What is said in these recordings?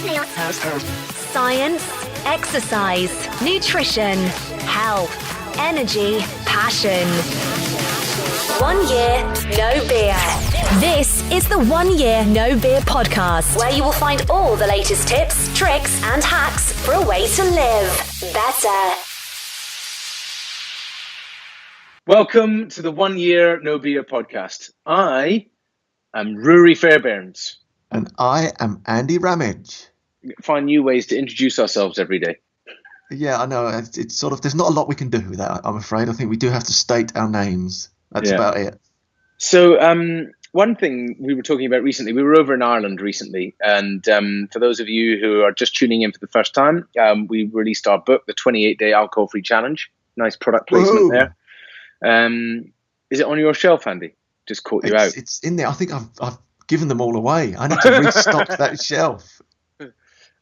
Science, exercise, nutrition, health, energy, passion. 1 year, no beer. This is the 1 year no beer podcast, where you will find all the latest tips, tricks, and hacks for a way to live better. Welcome to the 1 year no beer podcast. I am Rory Fairbairns. And I am Andy Ramage. Find new ways to introduce ourselves every day. Yeah, I know. It's sort of, there's not a lot we can do with that, I'm afraid. I think we do have to state our names. That's about it. So one thing we were talking about recently, we were over in Ireland recently. And for those of you who are just tuning in for the first time, we released our book, The 28-Day Alcohol-Free Challenge. Nice product placement there. Is it on your shelf, Andy? Just caught you out. It's in there. I think I've given them all away. I need to restock that shelf.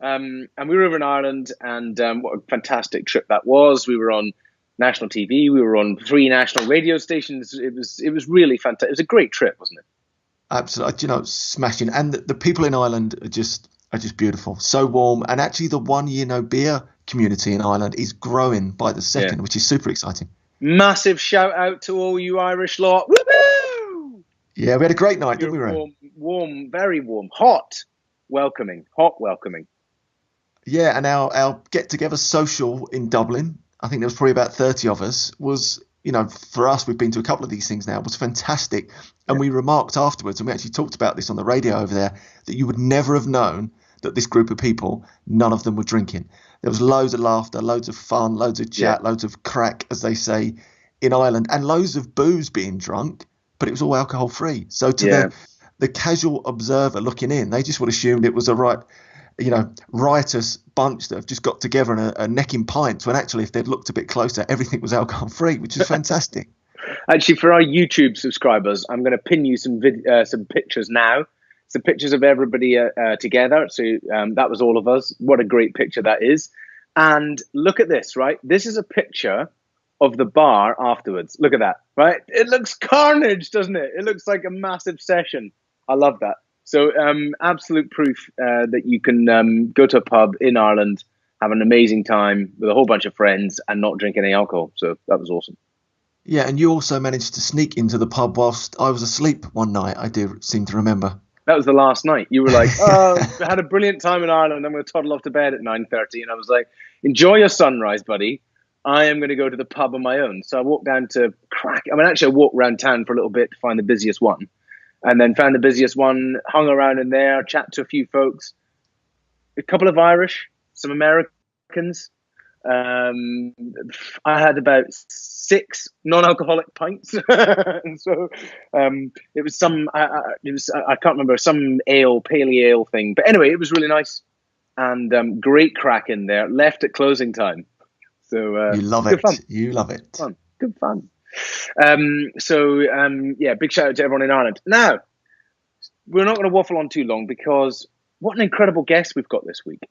And we were over in Ireland, and what a fantastic trip that was. We were on national TV. We were on 3 national radio stations. It was really fantastic. It was a great trip, wasn't it? Absolutely. You know, smashing. And the people in Ireland are just beautiful. So warm. And actually, the 1 year no beer community in Ireland is growing by the second, which is super exciting. Massive shout out to all you Irish lot. Woo-hoo! Yeah, we had a great night, didn't we, Ray? Warm, very warm, hot welcoming. Yeah, and our get-together social in Dublin, I think there was probably about 30 of us, was, you know, for us, we've been to a couple of these things now, was fantastic. And we remarked afterwards, and we actually talked about this on the radio over there, that you would never have known that this group of people, none of them were drinking. There was loads of laughter, loads of fun, loads of chat, loads of crack, as they say in Ireland, and loads of booze being drunk, but it was all alcohol-free. So to the casual observer looking in, they just would have assumed it was a riotous bunch that have just got together and are necking pints, when actually, if they'd looked a bit closer, everything was alcohol-free, which is fantastic. Actually, for our YouTube subscribers, I'm going to pin you some pictures now. Some pictures of everybody together. So that was all of us. What a great picture that is. And look at this, right? This is a picture of the bar afterwards. Look at that, right? It looks carnage, doesn't it? It looks like a massive session. I love that. So absolute proof that you can go to a pub in Ireland, have an amazing time with a whole bunch of friends and not drink any alcohol. So that was awesome. Yeah, and you also managed to sneak into the pub whilst I was asleep one night, I do seem to remember. That was the last night. You were like, I had a brilliant time in Ireland. I'm going to toddle off to bed at 9:30. And I was like, enjoy your sunrise, buddy. I am going to go to the pub on my own. So I walked down to I walked around town for a little bit to find the busiest one. And then found the busiest one, hung around in there, chat to a few folks. A couple of Irish, some Americans. I had about 6 non-alcoholic pints, and so it was I can't remember, some pale ale thing. But anyway, it was really nice and great crack in there. Left at closing time, so you love it. Fun. You love it. Good fun. Big shout out to everyone in Ireland. Now, we're not going to waffle on too long because what an incredible guest we've got this week.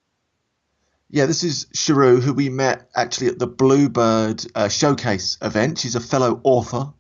Yeah, this is Shahroo, who we met actually at the Bluebird Showcase event. She's a fellow author.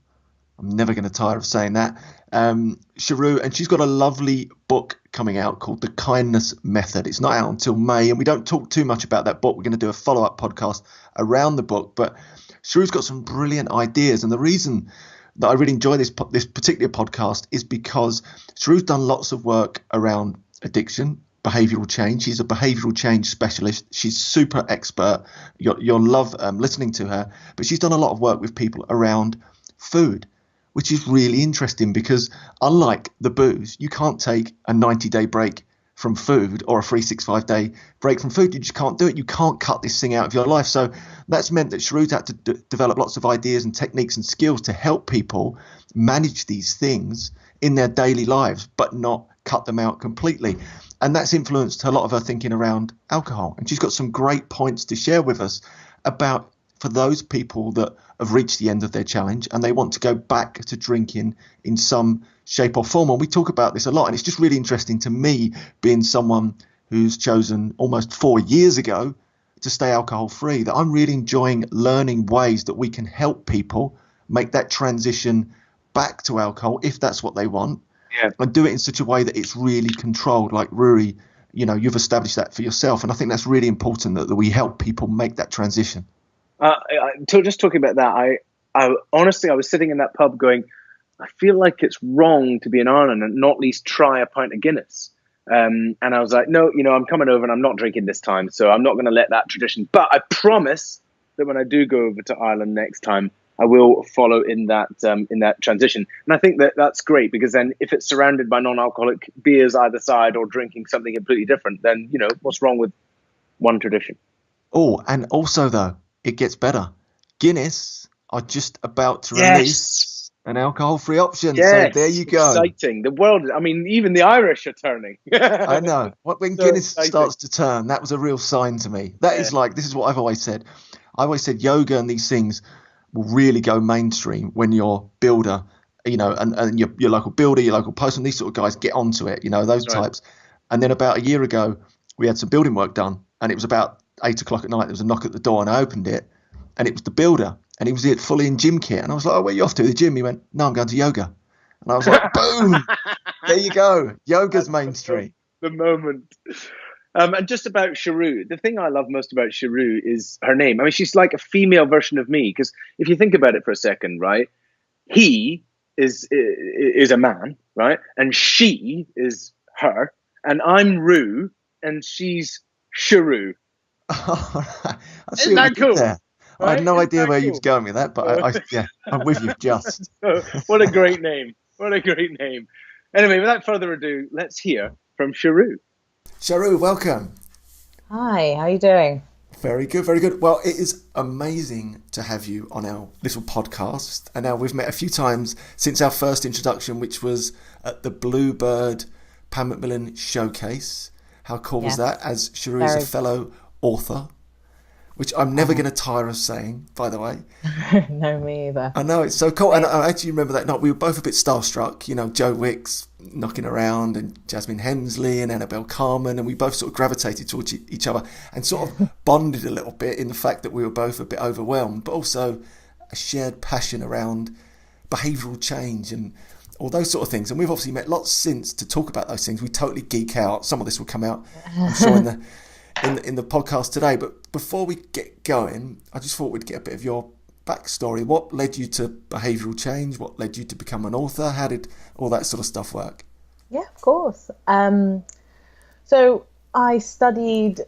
I'm never going to tire of saying that. Shahroo, and she's got a lovely book coming out called The Kindness Method. It's not out until May, and we don't talk too much about that book. We're going to do a follow-up podcast around the book, but Shahroo's got some brilliant ideas. And the reason that I really enjoy this particular podcast is because Shahroo's done lots of work around addiction, behavioral change. She's a behavioral change specialist. She's super expert. You'll love listening to her. But she's done a lot of work with people around food, which is really interesting because unlike the booze, you can't take a 90-day break from food or a 365-day break from food. You just can't do it. You can't cut this thing out of your life. So that's meant that Shahroo's had to develop lots of ideas and techniques and skills to help people manage these things in their daily lives, but not cut them out completely. And that's influenced a lot of her thinking around alcohol. And she's got some great points to share with us about, for those people that have reached the end of their challenge and they want to go back to drinking in some shape or form. And we talk about this a lot. And it's just really interesting to me, being someone who's chosen almost 4 years ago to stay alcohol free, that I'm really enjoying learning ways that we can help people make that transition back to alcohol if that's what they want. Yeah. And do it in such a way that it's really controlled, like Rory you've established that for yourself. And I think that's really important that we help people make that transition. Just talking about that, I honestly, I was sitting in that pub going, I feel like it's wrong to be in Ireland and not at least try a pint of Guinness. And I was like, no, I'm coming over and I'm not drinking this time. So I'm not going to let that tradition. But I promise that when I do go over to Ireland next time, I will follow in that transition. And I think that that's great, because then if it's surrounded by non-alcoholic beers either side or drinking something completely different, then, what's wrong with one tradition? Oh, and also, though, it gets better. Guinness are just about to release an alcohol-free option. Yes, so there you go. Exciting. The world, even the Irish are turning. I know. When Guinness starts to turn, that was a real sign to me. That is this is what I've always said. I always said yoga and these things will really go mainstream when your builder, and your local builder, your local postman, these sort of guys get onto it, those types. And then about a year ago, we had some building work done, and it was about 8 o'clock at night. There was a knock at the door, and I opened it, and it was the builder, and he was fully in gym kit. And I was like, "Oh, where are you off to?" The gym. He went, "No, I'm going to yoga." And I was like, "Boom! There you go. Yoga's mainstream." The moment. And just about Shahroo, the thing I love most about Shahroo is her name. She's like a female version of me, because if you think about it for a second, right, he is a man, right, and she is her, and I'm Roo, and she's Shahroo. Isn't that cool? Right? I had no idea where you was going with that, but I'm with you just. What a great name. What a great name. Anyway, without further ado, let's hear from Shahroo. Shahroo, welcome. Hi, how are you doing? Very good, very good. Well, it is amazing to have you on our little podcast. And now we've met a few times since our first introduction, which was at the Bluebird Pan Macmillan Showcase. How cool was that? As Shahroo is a fellow author, which I'm never going to tire of saying, by the way. No, me either. I know, it's so cool. And I actually remember that night, we were both a bit starstruck, Joe Wicks knocking around and Jasmine Hemsley and Annabelle Carmen, and we both sort of gravitated towards each other and sort of bonded a little bit in the fact that we were both a bit overwhelmed, but also a shared passion around behavioural change and all those sort of things. And we've obviously met lots since to talk about those things. We totally geek out. Some of this will come out, I'm sure, in the podcast today. But before we get going, I just thought we'd get a bit of your backstory. What led you to behavioural change? What led you to become an author? How did all that sort of stuff work? Yeah, of course. So I studied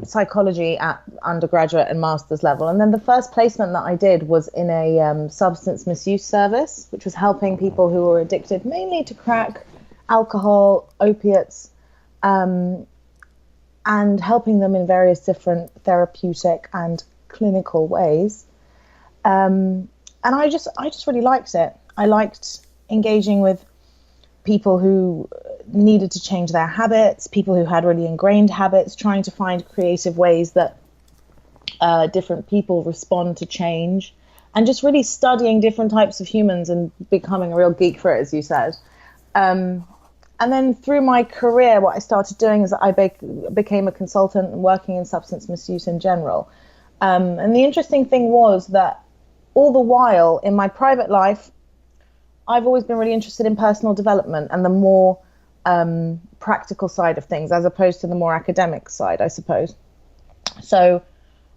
psychology at undergraduate and master's level, and then the first placement that I did was in a substance misuse service, which was helping people who were addicted mainly to crack, alcohol, opiates, and helping them in various different therapeutic and clinical ways. And I just really liked it. I liked engaging with people who needed to change their habits, people who had really ingrained habits, trying to find creative ways that different people respond to change, and just really studying different types of humans and becoming a real geek for it, as you said. And then through my career, what I started doing is that I became a consultant and working in substance misuse in general. And the interesting thing was that all the while in my private life, I've always been really interested in personal development and the more practical side of things, as opposed to the more academic side, I suppose. So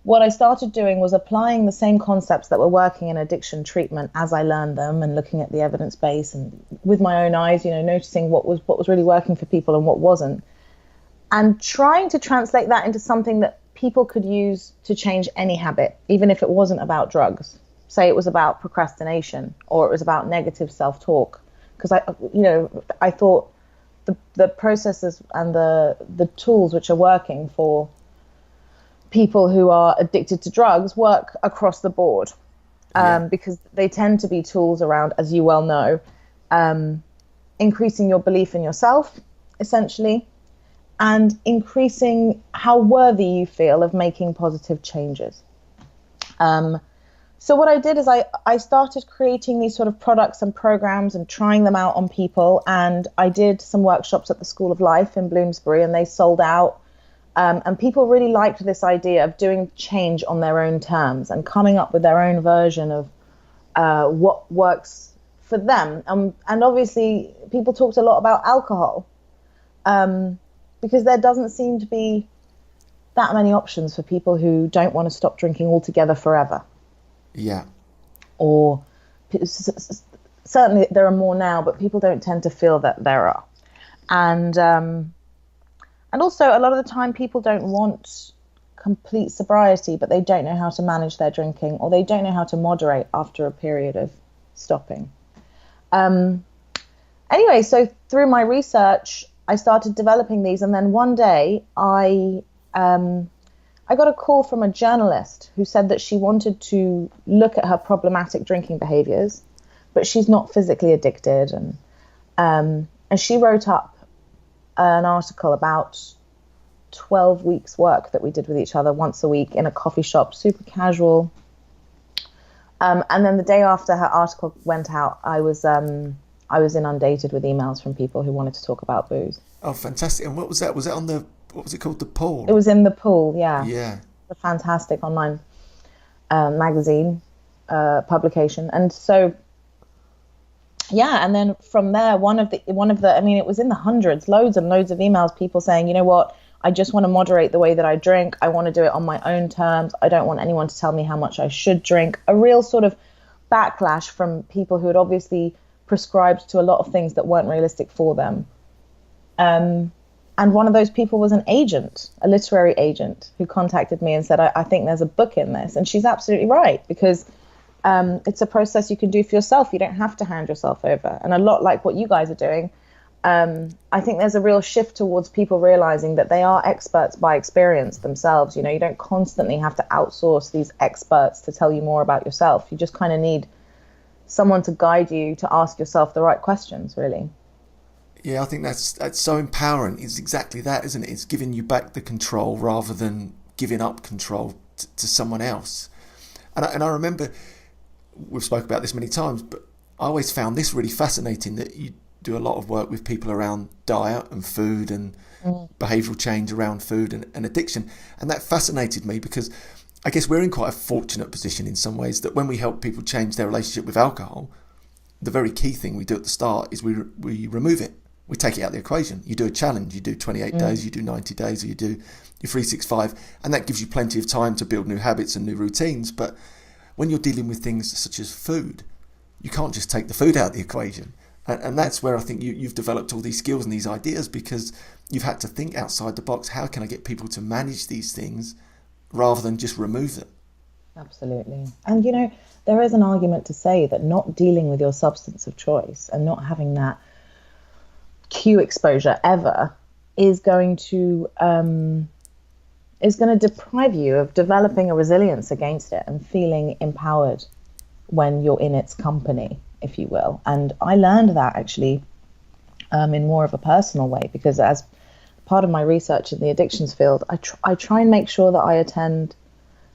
what I started doing was applying the same concepts that were working in addiction treatment as I learned them, and looking at the evidence base and with my own eyes, noticing what was really working for people and what wasn't, and trying to translate that into something that people could use to change any habit, even if it wasn't about drugs. Say it was about procrastination, or it was about negative self-talk, because I thought the processes and the tools which are working for people who are addicted to drugs work across the board, because they tend to be tools around, as you well know, increasing your belief in yourself, essentially, and increasing how worthy you feel of making positive changes. So what I did is I started creating these sort of products and programs and trying them out on people. And I did some workshops at the School of Life in Bloomsbury, and they sold out. And people really liked this idea of doing change on their own terms and coming up with their own version of what works for them. And obviously, people talked a lot about alcohol. because there doesn't seem to be that many options for people who don't want to stop drinking altogether forever. Yeah. Or certainly there are more now, but people don't tend to feel that there are. And also a lot of the time people don't want complete sobriety, but they don't know how to manage their drinking, or they don't know how to moderate after a period of stopping. Anyway, so through my research, I started developing these, and then one day I got a call from a journalist who said that she wanted to look at her problematic drinking behaviors, but she's not physically addicted, and she wrote up an article about 12 weeks work that we did with each other once a week in a coffee shop, super casual. And then the day after her article went out, I was inundated with emails from people who wanted to talk about booze. Oh, fantastic. And what was that? Was that on the, what was it called? The Pool? It was in The Pool, yeah. Yeah. A fantastic online magazine publication. And so, yeah, and then from there, one of the, I mean, it was in the hundreds, loads and loads of emails, people saying, you know what, I just want to moderate the way that I drink. I want to do it on my own terms. I don't want anyone to tell me how much I should drink. A real sort of backlash from people who had obviously prescribed to a lot of things that weren't realistic for them. And one of those people was an agent, a literary agent, who contacted me and said, I think there's a book in this. And she's absolutely right, because it's a process you can do for yourself. You don't have to hand yourself over. And a lot like what you guys are doing, I think there's a real shift towards people realizing that they are experts by experience themselves. You know, you don't constantly have to outsource these experts to tell you more about yourself. You just kind of need someone to guide you to ask yourself the right questions, really. Yeah, I think that's so empowering. It's exactly that, isn't it? It's giving you back the control rather than giving up control to someone else. And I remember, we've spoken about this many times, but I always found this really fascinating, that you do a lot of work with people around diet and food and behavioural change around food and addiction. And that fascinated me because I guess we're in quite a fortunate position in some ways, that when we help people change their relationship with alcohol, the very key thing we do at the start is we remove it. We take it out of the equation. You do a challenge, you do 28 days, you do 90 days, or you do your 365, and that gives you plenty of time to build new habits and new routines. But when you're dealing with things such as food, you can't just take the food out of the equation. And that's where I think you've developed all these skills and these ideas, because you've had to think outside the box. How can I get people to manage these things rather than just remove them? Absolutely. And, you know, there is an argument to say that not dealing with your substance of choice and not having that cue exposure ever is going to deprive you of developing a resilience against it and feeling empowered when you're in its company, if you will. And I learned that actually in more of a personal way, because as part of my research in the addictions field, I try and make sure that I attend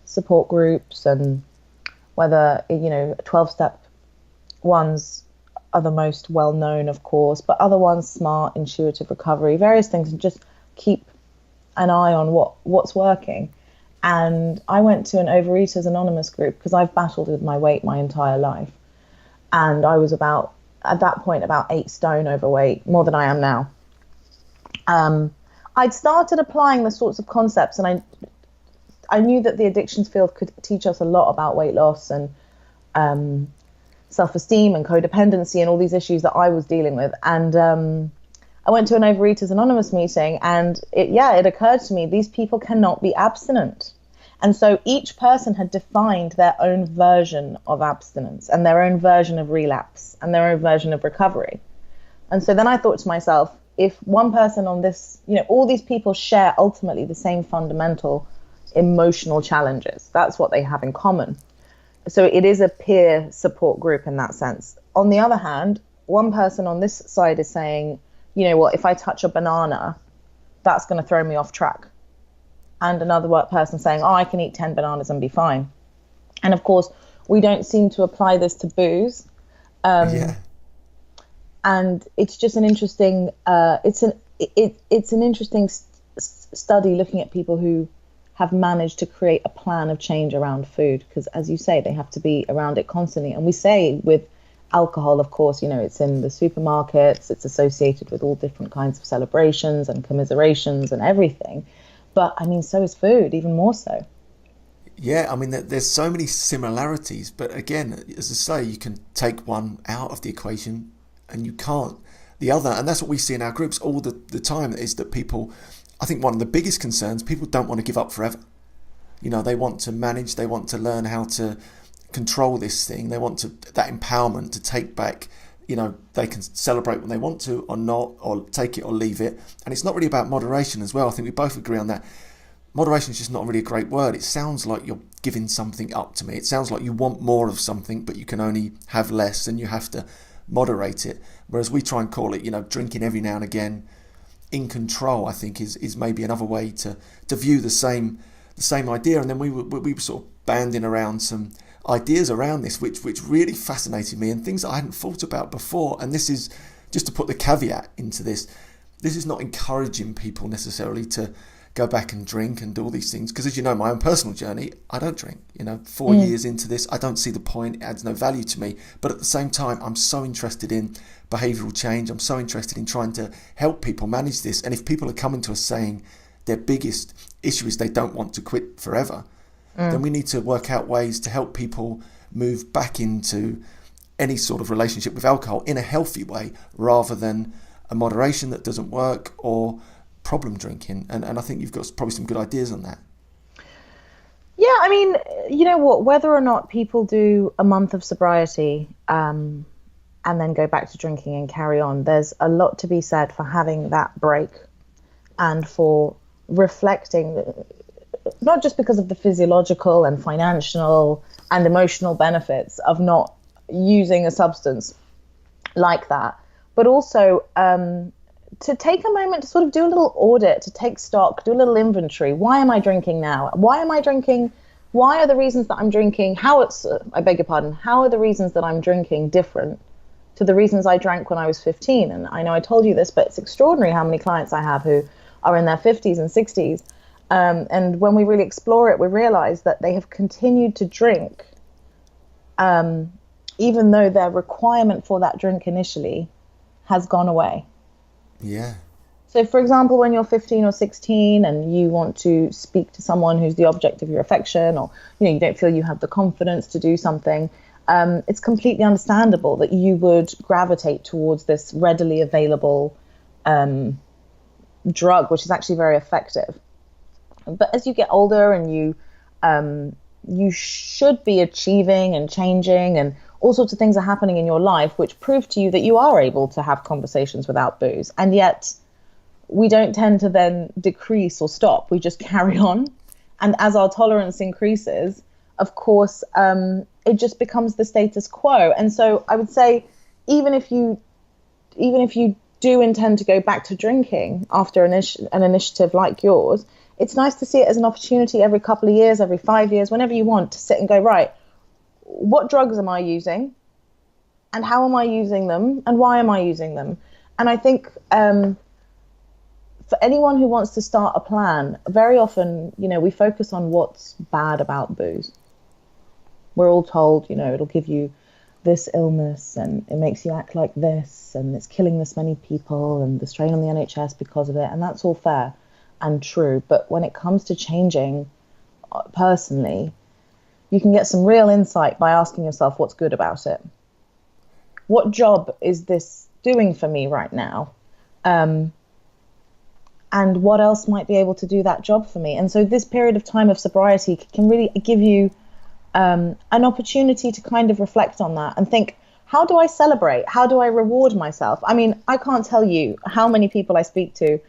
support groups, and whether, you know, 12-step ones are the most well-known, of course, but other ones, SMART, intuitive recovery, various things, and just keep an eye on what's working. And I went to an Overeaters Anonymous group because I've battled with my weight my entire life. And I was at that point, about 8 stone overweight, more than I am now. I'd started applying the sorts of concepts, and I knew that the addictions field could teach us a lot about weight loss and self-esteem and codependency and all these issues that I was dealing with. And I went to an Overeaters Anonymous meeting, and it occurred to me, these people cannot be abstinent. And so each person had defined their own version of abstinence and their own version of relapse and their own version of recovery. And so then I thought to myself, if one person on this, you know, all these people share ultimately the same fundamental emotional challenges. That's what they have in common. So it is a peer support group in that sense. On the other hand, one person on this side is saying, you know what, if I touch a banana, that's going to throw me off track. And another person saying, oh, I can eat 10 bananas and be fine. And of course, we don't seem to apply this to booze. And it's just an interesting, it's an interesting study looking at people who have managed to create a plan of change around food, because as you say, they have to be around it constantly. And we say with alcohol, of course, it's in the supermarkets, it's associated with all different kinds of celebrations and commiserations and everything. But I mean, so is food, even more so. Yeah, I mean, there's so many similarities, but again, as I say, you can take one out of the equation and you can't the other. And that's what we see in our groups all the time, is that people, I think one of the biggest concerns, people don't want to give up forever. They want to manage, they want to learn how to control this thing. They want that empowerment to take back, they can celebrate when they want to or not, or take it or leave it. And it's not really about moderation as well. I think we both agree on that. Moderation is just not really a great word. It sounds like you're giving something up to me. It sounds like you want more of something, but you can only have less and you have to moderate it. Whereas we try and call it, drinking every now and again in control, I think is maybe another way to view the same idea. And then we were sort of banding around some ideas around this, which really fascinated me and things that I hadn't thought about before. And this is, just to put the caveat into this is not encouraging people necessarily to go back and drink and do all these things, because as you know, my own personal journey, I don't drink. 4 years into this, I don't see the point. It adds no value to me. But at the same time, I'm so interested in behavioural change. I'm so interested in trying to help people manage this. And if people are coming to us saying their biggest issue is they don't want to quit forever, then we need to work out ways to help people move back into any sort of relationship with alcohol in a healthy way, rather than a moderation that doesn't work or problem drinking. And I think you've got probably some good ideas on that. Yeah, I mean, you know what, whether or not people do a month of sobriety and then go back to drinking and carry on, there's a lot to be said for having that break and for reflecting, not just because of the physiological and financial and emotional benefits of not using a substance like that, but also to take a moment to sort of do a little audit, to take stock, do a little inventory. Why am I drinking now? Why am I drinking? Why are the reasons that I'm drinking? How are the reasons that I'm drinking different to the reasons I drank when I was 15? And I know I told you this, but it's extraordinary how many clients I have who are in their 50s and 60s. And when we really explore it, we realize that they have continued to drink, even though their requirement for that drink initially has gone away. Yeah. So, for example, when you're 15 or 16 and you want to speak to someone who's the object of your affection, or you don't feel you have the confidence to do something, it's completely understandable that you would gravitate towards this readily available drug, which is actually very effective. But as you get older and you should be achieving and changing, and all sorts of things are happening in your life which prove to you that you are able to have conversations without booze. And yet we don't tend to then decrease or stop. We just carry on. And as our tolerance increases, of course, it just becomes the status quo. And so I would say, even if you do intend to go back to drinking after an initiative like yours, it's nice to see it as an opportunity every couple of years, every 5 years, whenever you want, to sit and go, right, what drugs am I using? And how am I using them? And why am I using them? And I think for anyone who wants to start a plan, very often, we focus on what's bad about booze. We're all told, it'll give you this illness and it makes you act like this and it's killing this many people and the strain on the NHS because of it. And that's all fair and true. But when it comes to changing personally, you can get some real insight by asking yourself what's good about it. What job is this doing for me right now? And what else might be able to do that job for me? And so this period of time of sobriety can really give you an opportunity to kind of reflect on that and think, how do I celebrate? How do I reward myself? I mean, I can't tell you how many people I speak to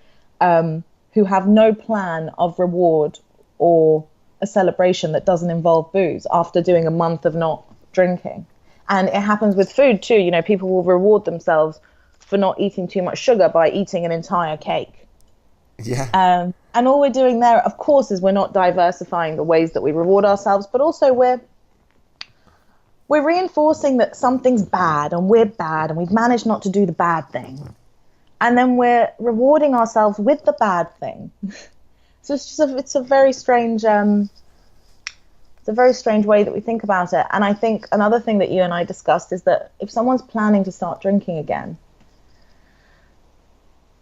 who have no plan of reward or a celebration that doesn't involve booze after doing a month of not drinking. And it happens with food too. People will reward themselves for not eating too much sugar by eating an entire cake. Yeah. And all we're doing there, of course, is we're not diversifying the ways that we reward ourselves, but also we're reinforcing that something's bad and we're bad and we've managed not to do the bad thing. And then we're rewarding ourselves with the bad thing. So it's a very strange, it's a very strange way that we think about it. And I think another thing that you and I discussed is that if someone's planning to start drinking again,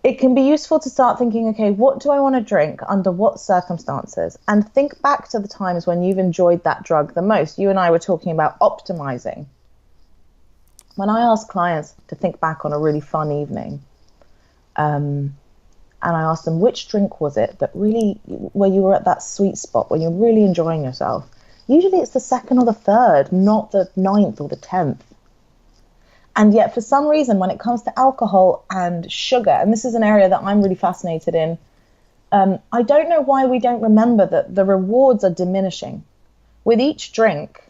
it can be useful to start thinking, okay, what do I want to drink under what circumstances? And think back to the times when you've enjoyed that drug the most. You and I were talking about optimizing. When I ask clients to think back on a really fun evening, and I ask them, which drink was it that really, where you were at that sweet spot, where you're really enjoying yourself? Usually it's the second or the third, not the 9th or the 10th. And yet, for some reason, when it comes to alcohol and sugar, and this is an area that I'm really fascinated in, I don't know why we don't remember that the rewards are diminishing. With each drink,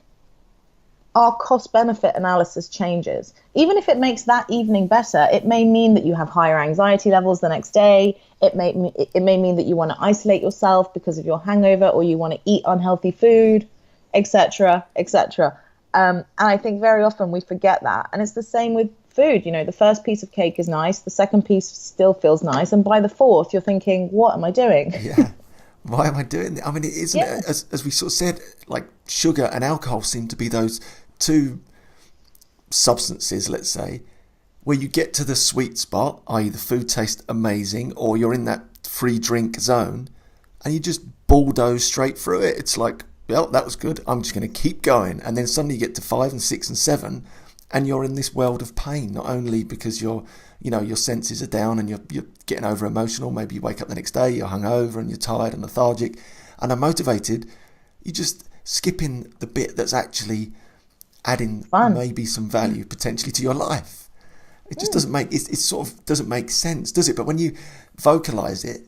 our cost-benefit analysis changes. Even if it makes that evening better, it may mean that you have higher anxiety levels the next day. It may mean that you want to isolate yourself because of your hangover, or you want to eat unhealthy food, etc., etc. And I think very often we forget that. And it's the same with food. You know, the first piece of cake is nice. The second piece still feels nice. And by the fourth, you're thinking, what am I doing? Yeah. Why am I doing that? I mean, isn't it, as we sort of said, like sugar and alcohol seem to be those two substances, let's say, where you get to the sweet spot, i.e. the food tastes amazing, or you're in that free drink zone, and you just bulldoze straight through it. It's like, well, that was good, I'm just going to keep going. And then suddenly you get to 5 and 6 and 7, and you're in this world of pain, not only because your senses are down and you're getting over emotional. Maybe you wake up the next day, you're hungover and you're tired and lethargic and unmotivated. You're just skipping the bit that's actually adding maybe some value potentially to your life. It just doesn't make, it sort of doesn't make sense, does it? But when you vocalize it,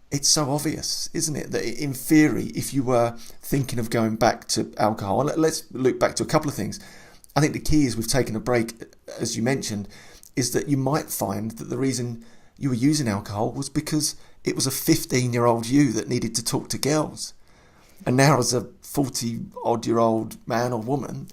it's so obvious, isn't it? That in theory, if you were thinking of going back to alcohol, let's look back to a couple of things. I think the key is, we've taken a break, as you mentioned, is that you might find that the reason you were using alcohol was because it was a 15-year-old you that needed to talk to girls. And now as a 40-odd-year-old man or woman,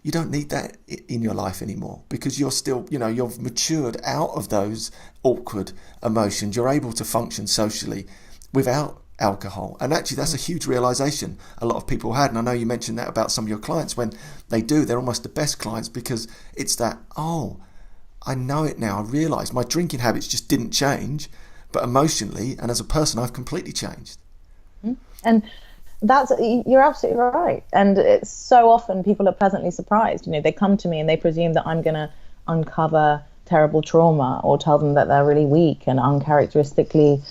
you don't need that in your life anymore, because you're still, you've matured out of those awkward emotions. You're able to function socially without alcohol. And actually, that's a huge realization a lot of people had. And I know you mentioned that about some of your clients. When they do, they're almost the best clients, because it's that, oh, I know it now. I realize my drinking habits just didn't change, but emotionally and as a person, I've completely changed. And you're absolutely right. And it's so often people are pleasantly surprised. They come to me and they presume that I'm going to uncover terrible trauma, or tell them that they're really weak and uncharacteristically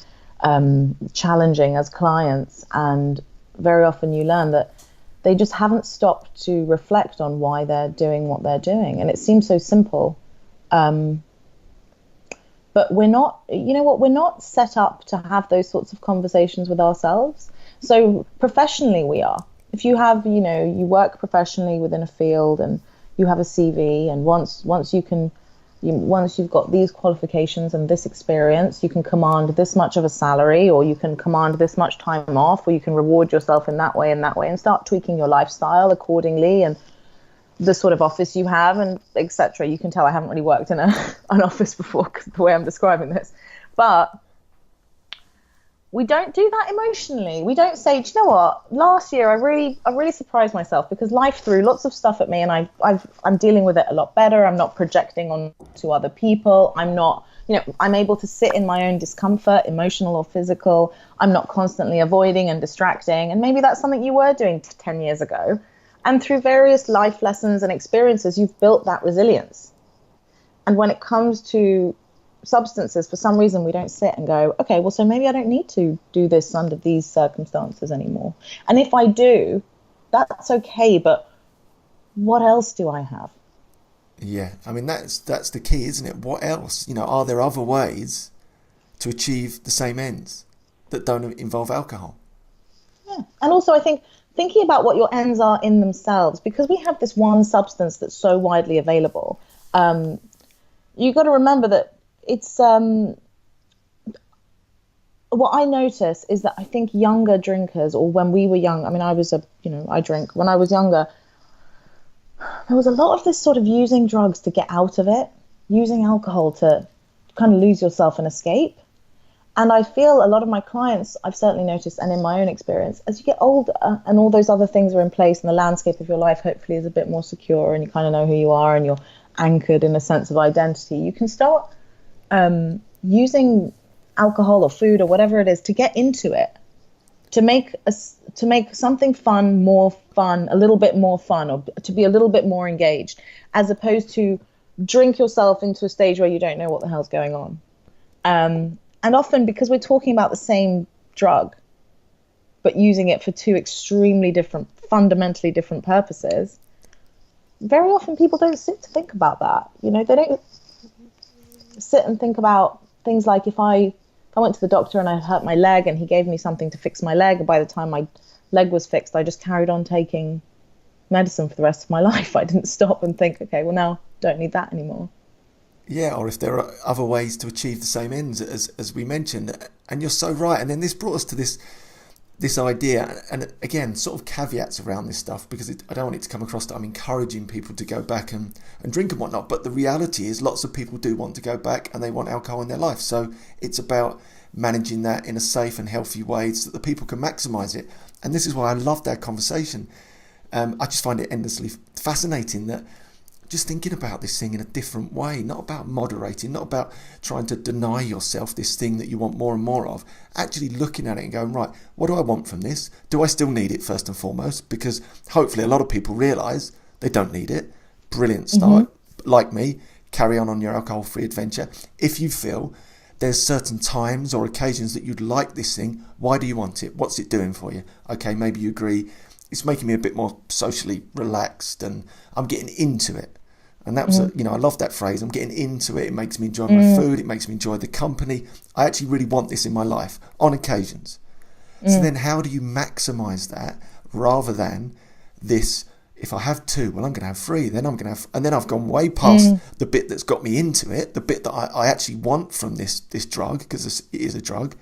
challenging as clients. And very often you learn that they just haven't stopped to reflect on why they're doing what they're doing. And it seems so simple. But we're not, we're not set up to have those sorts of conversations with ourselves. So professionally we are. If you have, you work professionally within a field and you have a CV, and once you've got these qualifications and this experience, you can command this much of a salary, or you can command this much time off, or you can reward yourself in that way and start tweaking your lifestyle accordingly, and the sort of office you have, and etc. You can tell I haven't really worked in an office before, because the way I'm describing this. But we don't do that emotionally. We don't say, do you know what? Last year I really surprised myself, because life threw lots of stuff at me, and I'm dealing with it a lot better. I'm not projecting on to other people. I'm not, I'm able to sit in my own discomfort, emotional or physical. I'm not constantly avoiding and distracting. And maybe that's something you were doing 10 years ago. And through various life lessons and experiences, you've built that resilience. And when it comes to substances, for some reason we don't sit and go, okay, well, so maybe I don't need to do this under these circumstances anymore. And if I do, that's okay, but what else do I have? Yeah, I mean, that's the key, isn't it? What else? Are there other ways to achieve the same ends that don't involve alcohol? Yeah. And also I think thinking about what your ends are in themselves, because we have this one substance that's so widely available, you've got to remember that it's what I notice is that I think younger drinkers, or when we were young, I mean, I drank when I was younger, there was a lot of this sort of using drugs to get out of it, using alcohol to kind of lose yourself and escape. And I feel a lot of my clients, I've certainly noticed, and in my own experience, as you get older and all those other things are in place and the landscape of your life hopefully is a bit more secure and you kind of know who you are and you're anchored in a sense of identity, you can start using alcohol or food or whatever it is to get into it, to make something fun more fun, a little bit more fun, or to be a little bit more engaged, as opposed to drink yourself into a stage where you don't know what the hell's going on. And often, because we're talking about the same drug, but using it for two extremely different, fundamentally different purposes, very often people don't sit to think about that. You know, they don't sit and think about things like if I went to the doctor and I hurt my leg and he gave me something to fix my leg, and by the time my leg was fixed, I just carried on taking medicine for the rest of my life. I didn't stop and think, okay, well, now don't need that anymore. Yeah, or if there are other ways to achieve the same ends, as we mentioned. And you're so right. And then this brought us to this idea, and again, sort of caveats around this stuff, because I don't want it to come across that I'm encouraging people to go back and drink and whatnot. But the reality is lots of people do want to go back and they want alcohol in their life. So it's about managing that in a safe and healthy way so that the people can maximise it. And this is why I loved our conversation. I just find it endlessly fascinating that just thinking about this thing in a different way, not about moderating, not about trying to deny yourself this thing that you want more and more of, actually looking at it and going, right, what do I want from this? Do I still need it first and foremost? Because hopefully a lot of people realise they don't need it. Brilliant start. Mm-hmm. Like me, carry on your alcohol-free adventure. If you feel there's certain times or occasions that you'd like this thing, why do you want it? What's it doing for you? Okay, maybe you agree it's making me a bit more socially relaxed and I'm getting into it. And that was, I love that phrase. I'm getting into it. It makes me enjoy my food. It makes me enjoy the company. I actually really want this in my life on occasions. So then how do you maximize that rather than this, if I have two, well, I'm going to have three, then I'm going to have, and then I've gone way past the bit that's got me into it, the bit that I actually want from this drug, because it is a drug.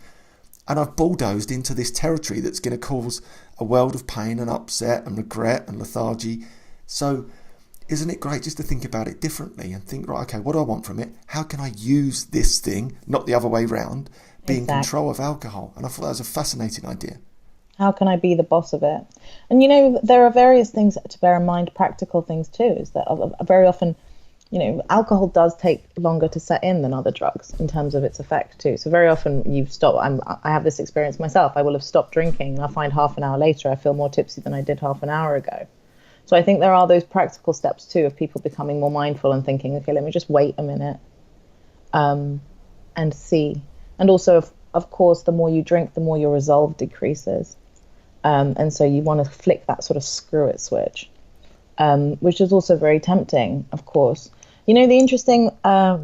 And I've bulldozed into this territory that's going to cause a world of pain and upset and regret and lethargy. So isn't it great just to think about it differently and think, right, okay, what do I want from it? How can I use this thing, not the other way round, be in control of alcohol? And I thought that was a fascinating idea. How can I be the boss of it? And, there are various things to bear in mind, practical things too, is that very often, alcohol does take longer to set in than other drugs in terms of its effect too. So very often I have this experience myself. I will have stopped drinking and I find half an hour later I feel more tipsy than I did half an hour ago. So I think there are those practical steps too of people becoming more mindful and thinking, okay, let me just wait a minute and see. And also, of course, the more you drink, the more your resolve decreases. And so you want to flick that sort of screw it switch, which is also very tempting, of course. The interesting, a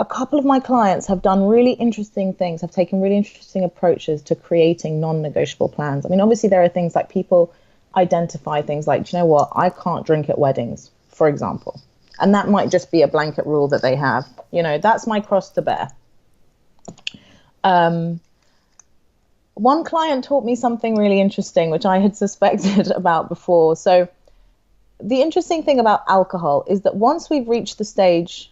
couple of my clients have done really interesting things, have taken really interesting approaches to creating non-negotiable plans. I mean, obviously there are things like people identify things like, do you know what, I can't drink at weddings, for example. And that might just be a blanket rule that they have. That's my cross to bear. One client taught me something really interesting, which I had suspected about before. So the interesting thing about alcohol is that once we've reached the stage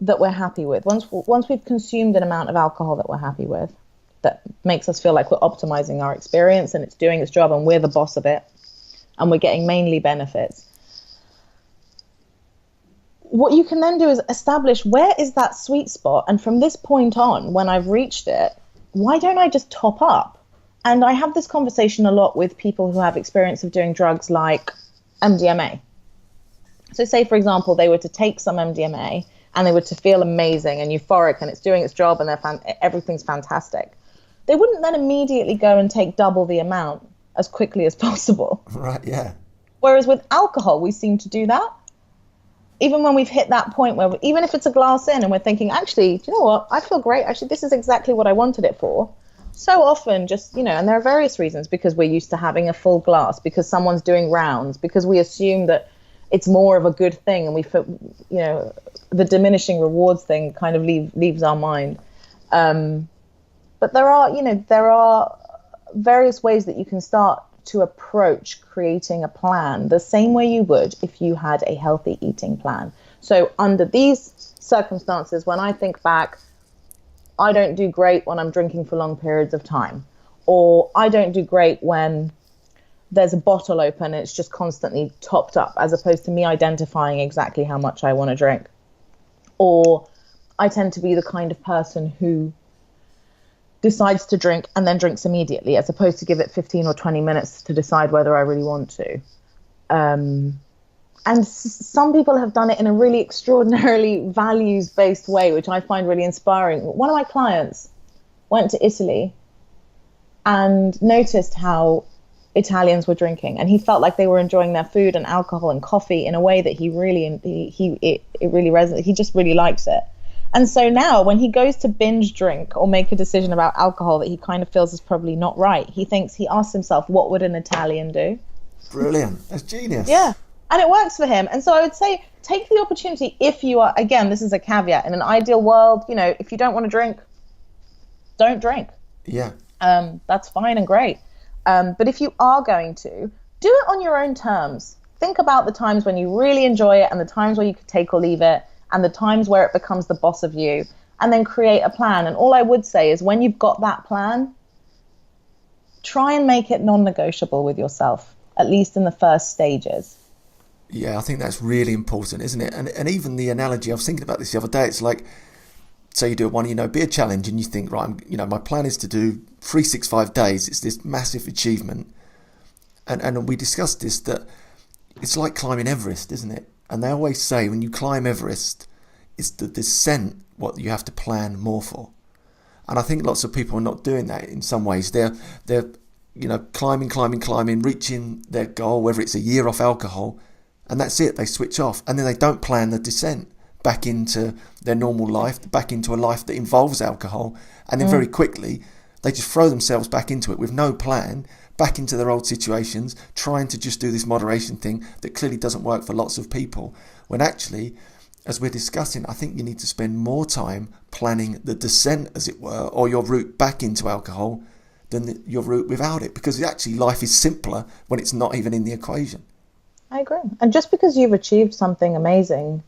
that we're happy with, once we've consumed an amount of alcohol that we're happy with, that makes us feel like we're optimizing our experience and it's doing its job and we're the boss of it and we're getting mainly benefits. What you can then do is establish where is that sweet spot, and from this point on, when I've reached it, why don't I just top up? And I have this conversation a lot with people who have experience of doing drugs like MDMA. So say, for example, they were to take some MDMA and they were to feel amazing and euphoric and it's doing its job and everything's fantastic. They wouldn't then immediately go and take double the amount as quickly as possible. Right, yeah. Whereas with alcohol, we seem to do that. Even when we've hit that point where, even if it's a glass in and we're thinking, actually, do you know what? I feel great. Actually, this is exactly what I wanted it for. So often just, and there are various reasons, because we're used to having a full glass, because someone's doing rounds, because we assume that it's more of a good thing. And we feel, the diminishing rewards thing kind of leaves our mind. But there are various ways that you can start to approach creating a plan the same way you would if you had a healthy eating plan. So under these circumstances, when I think back, I don't do great when I'm drinking for long periods of time, or I don't do great when there's a bottle open and it's just constantly topped up, as opposed to me identifying exactly how much I want to drink. Or I tend to be the kind of person who decides to drink and then drinks immediately, as opposed to give it 15 or 20 minutes to decide whether I really want to. And some people have done it in a really extraordinarily values-based way, which I find really inspiring. One of my clients went to Italy and noticed how Italians were drinking, and he felt like they were enjoying their food and alcohol and coffee in a way that it really resonated. He just really likes it. And so now when he goes to binge drink or make a decision about alcohol that he kind of feels is probably not right, he asks himself, what would an Italian do? Brilliant. That's genius. Yeah. And it works for him. And so I would say, take the opportunity if you are, again, this is a caveat. In an ideal world, if you don't want to drink, don't drink. Yeah. That's fine and great. But if you are going to, do it on your own terms. Think about the times when you really enjoy it and the times where you could take or leave it and the times where it becomes the boss of you, and then create a plan. And all I would say is when you've got that plan, try and make it non-negotiable with yourself, at least in the first stages. Yeah, I think that's really important, isn't it? And even the analogy, I was thinking about this the other day, it's like, say you do a beer challenge and you think, right, my plan is to do 365 days. It's this massive achievement. And we discussed this, that it's like climbing Everest, isn't it? And they always say when you climb Everest, it's the descent what you have to plan more for. And I think lots of people are not doing that in some ways. They're climbing, reaching their goal, whether it's a year off alcohol, and that's it. They switch off, and then they don't plan the descent back into their normal life, back into a life that involves alcohol, and then very quickly they just throw themselves back into it with no plan, back into their old situations, trying to just do this moderation thing that clearly doesn't work for lots of people. When actually, as we're discussing, I think you need to spend more time planning the descent, as it were, or your route back into alcohol than your route without it, because actually life is simpler when it's not even in the equation. I agree. And just because you've achieved something amazing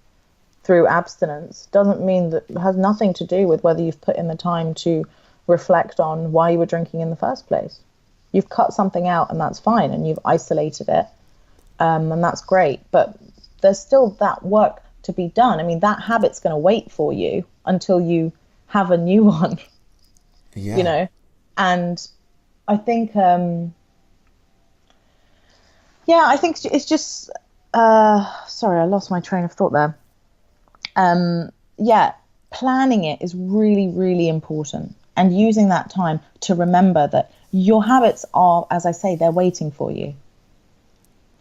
through abstinence doesn't mean that it has nothing to do with whether you've put in the time to reflect on why you were drinking in the first place. You've cut something out and that's fine, and you've isolated it, and that's great, but there's still that work to be done. I mean, that habit's going to wait for you until you have a new one. Yeah. And I think I think it's just sorry, I lost my train of thought there. Planning it is really, really important, and using that time to remember that your habits are, as I say, they're waiting for you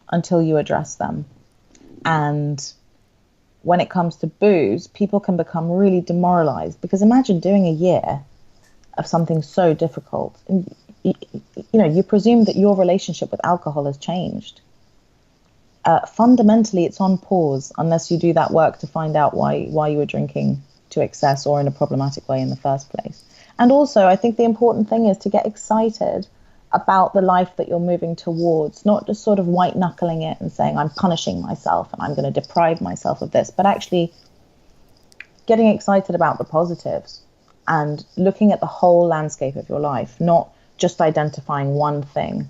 until you address them. And when it comes to booze, people can become really demoralized, because imagine doing a year of something so difficult, and you presume that your relationship with alcohol has changed. Fundamentally, it's on pause unless you do that work to find out why you were drinking to excess or in a problematic way in the first place. And also, I think the important thing is to get excited about the life that you're moving towards, not just sort of white knuckling it and saying, I'm punishing myself and I'm going to deprive myself of this, but actually getting excited about the positives and looking at the whole landscape of your life, not just identifying one thing,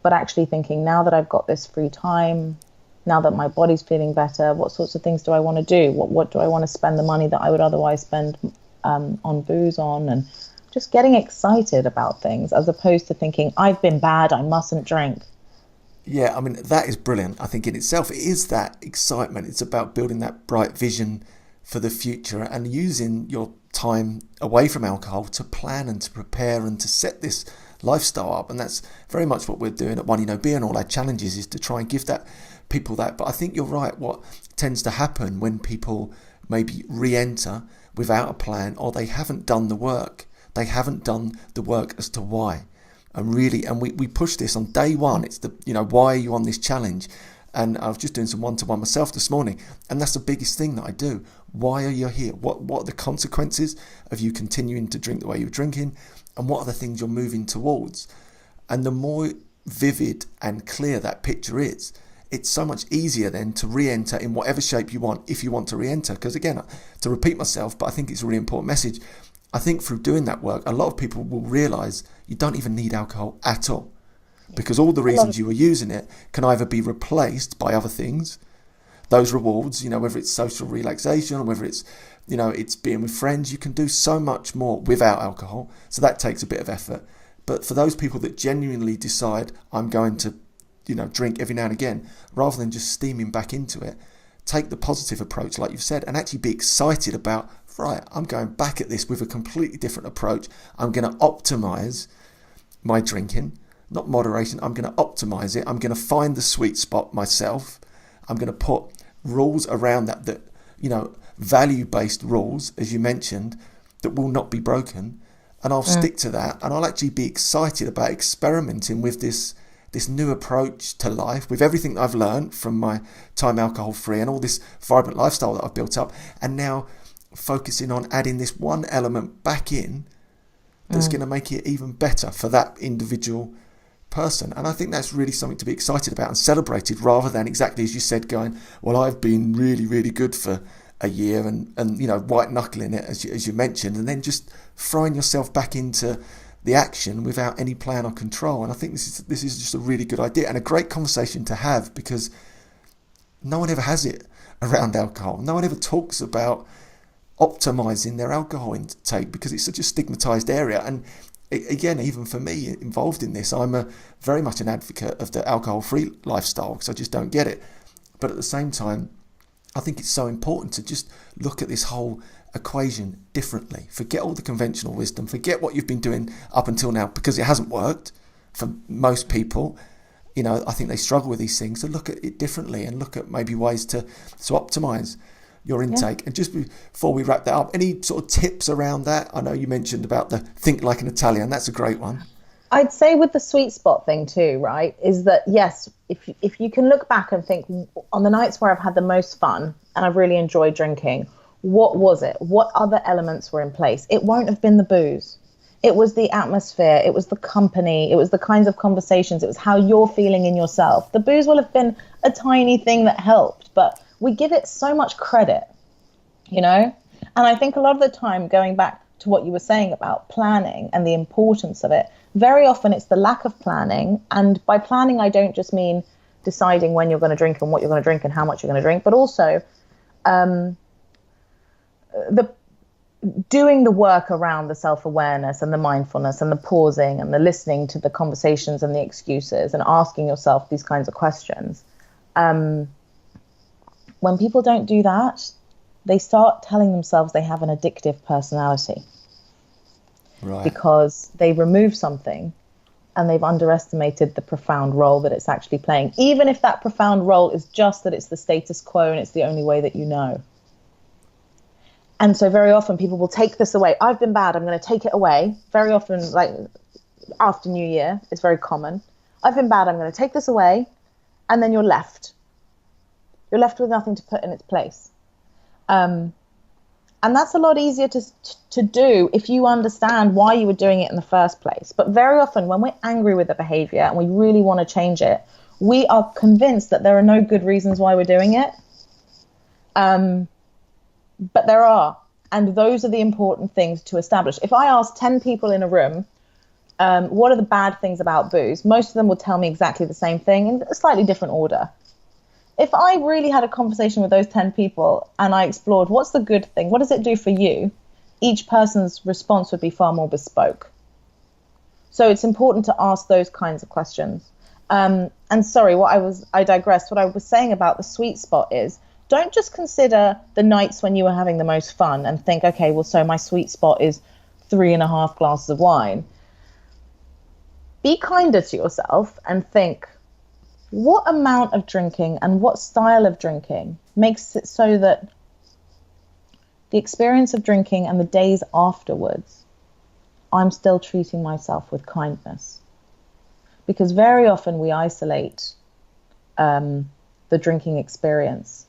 but actually thinking, now that I've got this free time, now that my body's feeling better, what sorts of things do I want to do? What do I want to spend the money that I would otherwise spend on booze on? And just getting excited about things, as opposed to thinking, I've been bad, I mustn't drink. Yeah, I mean, that is brilliant. I think in itself, it is that excitement. It's about building that bright vision for the future and using your time away from alcohol to plan and to prepare and to set this lifestyle up. And that's very much what we're doing at One Beer, and all our challenges is to try and give that people that. But I think you're right. What tends to happen when people maybe re-enter without a plan, or they haven't done the work, as to why. And we push this on day one. It's the, why are you on this challenge? And I was just doing some one-to-one myself this morning, and that's the biggest thing that I do. Why are you here? What are the consequences of you continuing to drink the way you're drinking? And what are the things you're moving towards? And the more vivid and clear that picture is, it's so much easier then to re-enter in whatever shape you want, if you want to re-enter. Because again, to repeat myself, but I think it's a really important message. I think through doing that work, a lot of people will realise you don't even need alcohol at all. Because all the reasons you were using it can either be replaced by other things, those rewards, whether it's social relaxation or whether it's, it's being with friends. You can do so much more without alcohol. So that takes a bit of effort. But for those people that genuinely decide, I'm going to, drink every now and again, rather than just steaming back into it, take the positive approach, like you've said, and actually be excited about, right, I'm going back at this with a completely different approach. I'm going to optimize my drinking, not moderation. I'm going to optimize it. I'm going to find the sweet spot myself. I'm going to put rules around that, value-based rules, as you mentioned, that will not be broken. And I'll stick to that. And I'll actually be excited about experimenting with this new approach to life, with everything that I've learned from my time alcohol-free and all this vibrant lifestyle that I've built up. And now focusing on adding this one element back in that's going to make it even better for that individual person. And I think that's really something to be excited about and celebrated, rather than exactly as you said, going, well, I've been really, really good for a year and white knuckling it, as you mentioned, and then just throwing yourself back into the action without any plan or control. And I think this is just a really good idea and a great conversation to have, because no one ever has it around alcohol. No one ever talks about optimizing their alcohol intake, because it's such a stigmatized area. And again, even for me involved in this, I'm very much an advocate of the alcohol-free lifestyle, because I just don't get it. But at the same time, I think it's so important to just look at this whole equation differently. Forget all the conventional wisdom. Forget what you've been doing up until now, because it hasn't worked for most people. I think they struggle with these things. So look at it differently and look at maybe ways to optimize your intake. And just before we wrap that up, any sort of tips around that? I know you mentioned about the think like an Italian. That's a great one. I'd say with the sweet spot thing too, right, is that, yes, if you can look back and think, on the nights where I've had the most fun and I've really enjoyed drinking, what was it? What other elements were in place? It won't have been the booze. It was the atmosphere. It was the company. It was the kinds of conversations. It was how you're feeling in yourself. The booze will have been a tiny thing that helped, but we give it so much credit, And I think a lot of the time, going back to what you were saying about planning and the importance of it, very often it's the lack of planning. And by planning, I don't just mean deciding when you're going to drink and what you're going to drink and how much you're going to drink, but also doing the work around the self-awareness and the mindfulness and the pausing and the listening to the conversations and the excuses and asking yourself these kinds of questions. When people don't do that, they start telling themselves they have an addictive personality. Right. Because they remove something and they've underestimated the profound role that it's actually playing, even if that profound role is just that it's the status quo and it's the only way that you know. And so very often people will take this away. I've been bad, I'm going to take it away. Very often, like after New Year, it's very common. I've been bad, I'm going to take this away. And then you're left. You're left with nothing to put in its place. And that's a lot easier to do if you understand why you were doing it in the first place. But very often when we're angry with the behavior and we really want to change it, we are convinced that there are no good reasons why we're doing it. But there are. And those are the important things to establish. If I ask 10 people in a room, what are the bad things about booze? Most of them will tell me exactly the same thing in a slightly different order. If I really had a conversation with those 10 people and I explored what's the good thing, what does it do for you, each person's response would be far more bespoke. So it's important to ask those kinds of questions. And sorry, I digressed. What I was saying about the sweet spot is, don't just consider the nights when you were having the most fun and think, okay, well, so my sweet spot is 3.5 glasses of wine. Be kinder to yourself and think, what amount of drinking and what style of drinking makes it so that the experience of drinking and the days afterwards, I'm still treating myself with kindness? Because very often we isolate the drinking experience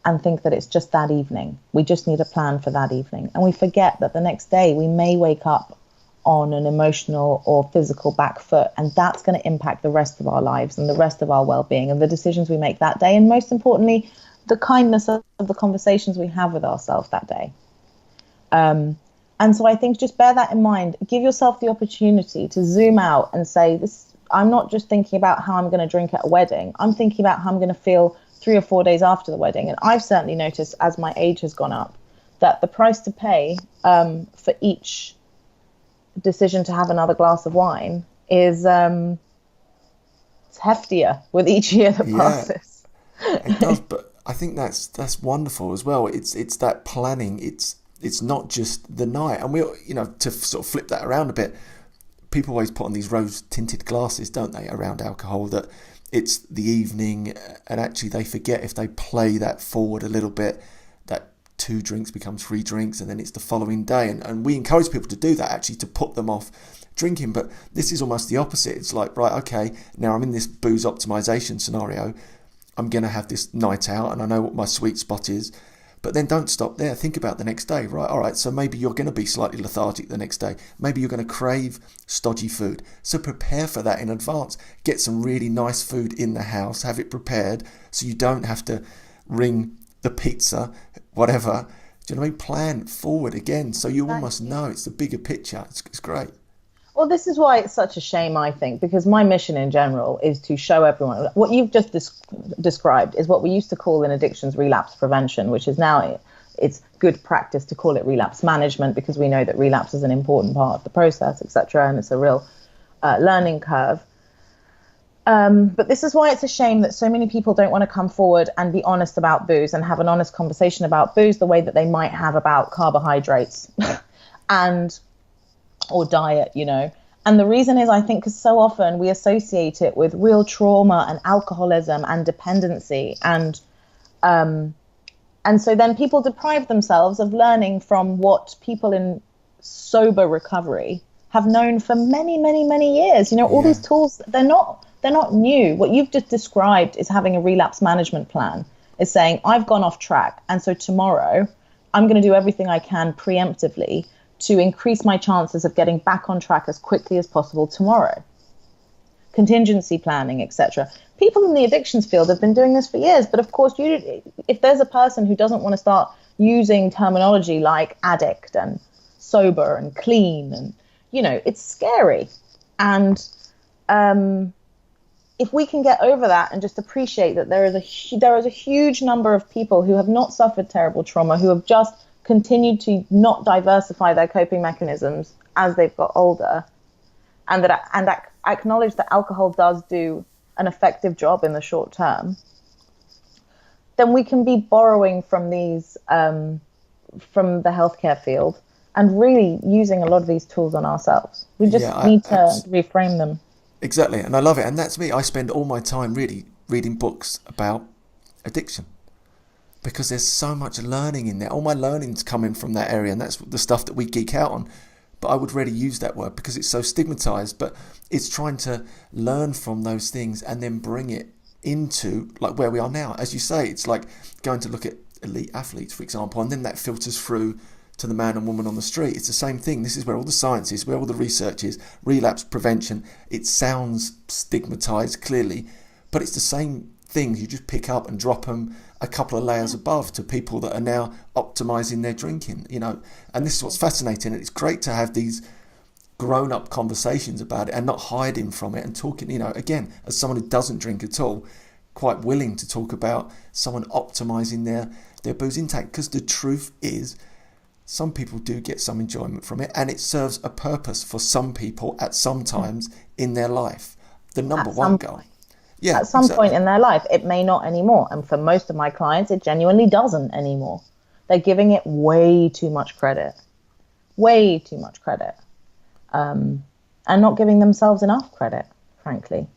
and think that it's just that evening. We just need a plan for that evening. And we forget that the next day we may wake up on an emotional or physical back foot, and that's going to impact the rest of our lives and the rest of our well-being and the decisions we make that day, and most importantly, the kindness of the conversations we have with ourselves that day. And so I think just bear that in mind. Give yourself the opportunity to zoom out and say, "This. I'm not just thinking about how I'm going to drink at a wedding. I'm thinking about how I'm going to feel 3 or 4 days after the wedding." And I've certainly noticed as my age has gone up that the price to pay for each decision to have another glass of wine is it's heftier with each year that passes. It does, but I think that's wonderful as well. It's that planning. It's not just the night, and we, to sort of flip that around a bit. People always put on these rose-tinted glasses, don't they, around alcohol, that it's the evening, and actually they forget if they play that forward a little bit, that 2 drinks becomes 3 drinks, and then it's the following day. And we encourage people to do that, actually, to put them off drinking. But this is almost the opposite. It's like, right, okay, now I'm in this booze optimization scenario. I'm going to have this night out, and I know what my sweet spot is. But then don't stop there. Think about the next day, right? All right, so maybe you're going to be slightly lethargic the next day. Maybe you're going to crave stodgy food. So prepare for that in advance. Get some really nice food in the house. Have it prepared so you don't have to ring the pizza, whatever. Do you know what I mean? Plan forward again so you almost know it's the bigger picture. It's great. Well, this is why it's such a shame, I think, because my mission in general is to show everyone what you've just described is what we used to call in addictions relapse prevention, which is now it's good practice to call it relapse management, because we know that relapse is an important part of the process, etc., and it's a real learning curve. But this is why it's a shame that so many people don't want to come forward and be honest about booze and have an honest conversation about booze the way that they might have about carbohydrates or diet, And the reason is, I think, because so often we associate it with real trauma and alcoholism and dependency. And so then people deprive themselves of learning from what people in sober recovery have known for many, many, many years. All these tools, they're not new. What you've just described is having a relapse management plan, is saying, I've gone off track, and so tomorrow I'm going to do everything I can preemptively to increase my chances of getting back on track as quickly as possible tomorrow. Contingency planning, etc. People in the addictions field have been doing this for years, but of course, if there's a person who doesn't want to start using terminology like addict and sober and clean, and it's scary. And if we can get over that and just appreciate that there is a huge number of people who have not suffered terrible trauma, who have just continued to not diversify their coping mechanisms as they've got older, and acknowledge that alcohol does do an effective job in the short term, then we can be borrowing from these from the healthcare field and really using a lot of these tools on ourselves. We just need to reframe them. Exactly, and I love it. And that's me. I spend all my time really reading books about addiction, because there's so much learning in there. All my learning's coming from that area, and that's the stuff that we geek out on. But I would really use that word because it's so stigmatized. But it's trying to learn from those things and then bring it into like where we are now. As you say, it's like going to look at elite athletes, for example, and then that filters through to the man and woman on the street. It's the same thing. This is where all the science is, where all the research is. Relapse prevention. It sounds stigmatized clearly, but it's the same things. You just pick up and drop them a couple of layers above to people that are now optimizing their drinking, and this is what's fascinating. And it's great to have these grown-up conversations about it and not hiding from it and talking, again, as someone who doesn't drink at all, quite willing to talk about someone optimizing their booze intake, because the truth is some people do get some enjoyment from it, and it serves a purpose for some people at some times in their life. The number one goal. Yeah, at some point in their life, it may not anymore. And for most of my clients, it genuinely doesn't anymore. They're giving it way too much credit, and not giving themselves enough credit, frankly.